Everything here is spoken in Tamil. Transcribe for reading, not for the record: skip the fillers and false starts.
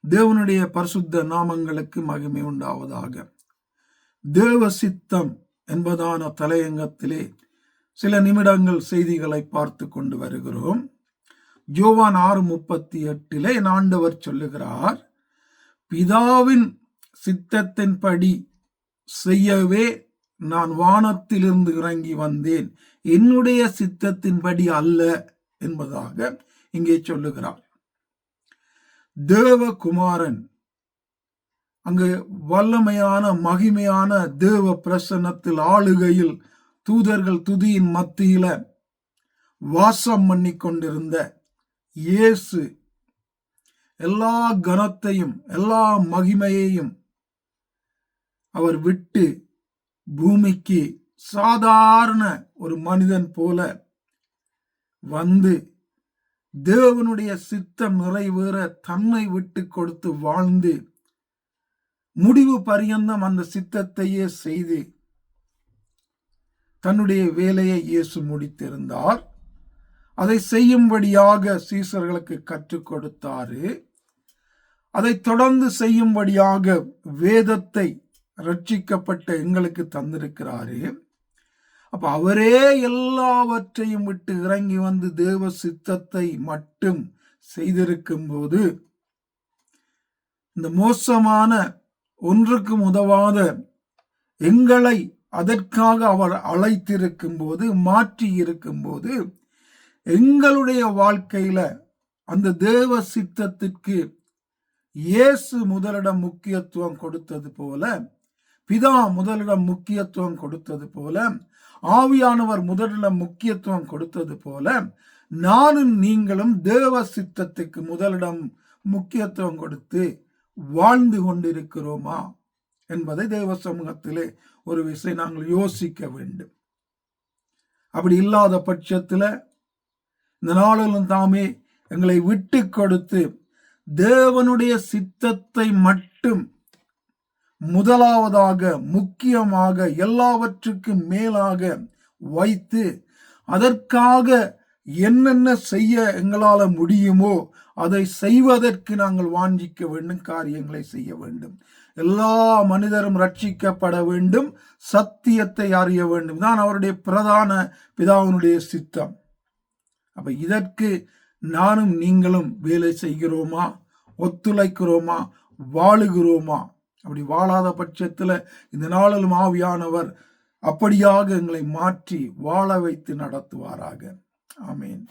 தேவனுடைய பரிசுத்த நாமங்களுக்கு மகிமை உண்டாவதாக. தேவ சித்தம் என்பதான தலையங்கத்திலே சில நிமிடங்கள் செய்திகளை பார்த்து கொண்டு வருகிறோம். யோவான் 6:38 ஆண்டவர் சொல்லுகிறார், பிதாவின் சித்தத்தின்படி செய்யவே நான் வானத்திலிருந்து இறங்கி வந்தேன், என்னுடைய சித்தத்தின்படி அல்ல என்பதாக இங்கே சொல்லுகிறார். தேவகுமாரன் அங்கு வல்லமையான மகிமையான தேவ பிரசன்னத்தில் ஆளுகையில் தூதர்கள் துதியின் மத்தியில வாசம் பண்ணி கொண்டிருந்த இயேசு எல்லா கனத்தையும் எல்லா மகிமையையும் அவர் விட்டு பூமிக்கு சாதாரண ஒரு மனிதன் போல வந்து தேவனுடைய சித்தம் நிறைவேற தன்னை விட்டு கொடுத்து வாழ்ந்து முடிவு பரியந்தம் அந்த சித்தத்தையே செய்து தன்னுடைய வேலையை இயேசு முடித்திருந்தார். அதை செய்யும்படியாக சீசர்களுக்கு கற்றுக் கொடுத்தாரு. அதை தொடர்ந்து செய்யும்படியாக வேதத்தை ரட்சிக்கப்பட்ட எங்களுக்கு தந்திருக்கிறாரு. அப்ப அவரே எல்லாவற்றையும் விட்டு இறங்கி வந்து தேவ சித்தத்தை மட்டும் செய்திருக்கும் போது, இந்த மோசமான ஒன்றுக்கும் உதவாத எங்களை அதற்காக அவர் அழைத்திருக்கும் போது, மாற்றி இருக்கும் போது, எங்களுடைய வாழ்க்கையில அந்த தேவ சித்தத்திற்கு இயேசு முதலிடம் முக்கியத்துவம் கொடுத்தது போல, பிதா முதலிடம் முக்கியத்துவம் கொடுத்தது போல, ஆவியானவர் முதலிடம் முக்கியத்துவம் கொடுத்தது போல, நானும் நீங்களும் தேவ சித்தத்துக்கு முதலிடம் முக்கியத்துவம் கொடுத்து வாழ்ந்து கொண்டிருக்கிறோமா என்பதை தேவ சமூகத்திலே ஒரு விஷயம் நாங்கள் யோசிக்க வேண்டும். அப்படி இல்லாத பட்சத்தில் இந்த நாளிலும் தாமே எங்களை விட்டு கொடுத்து தேவனுடைய சித்தத்தை மட்டும் முதலாவதாக முக்கியமாக எல்லாவற்றுக்கும் மேலாக வைத்து அதற்காக என்னென்ன செய்ய எங்களால் முடியுமோ அதை செய்வதற்கு நாங்கள் வாஞ்சிக்க வேண்டும், காரியங்களை செய்ய வேண்டும். எல்லா மனிதரும் ரட்சிக்கப்பட வேண்டும், சத்தியத்தை அறிய வேண்டும் தான் அவருடைய பிரதான பிதாவினுடைய சித்தம். அப்ப இதற்கு நானும் நீங்களும் வேலை செய்கிறோமா, ஒத்துழைக்கிறோமா, வாழுகிறோமா? அப்படி வாழாத பட்சத்தில் இந்த நாளிலும் ஆவியானவர் அப்படியாக எங்களை மாற்றி வாழ வைத்து நடத்துவாராக. ஆமென்.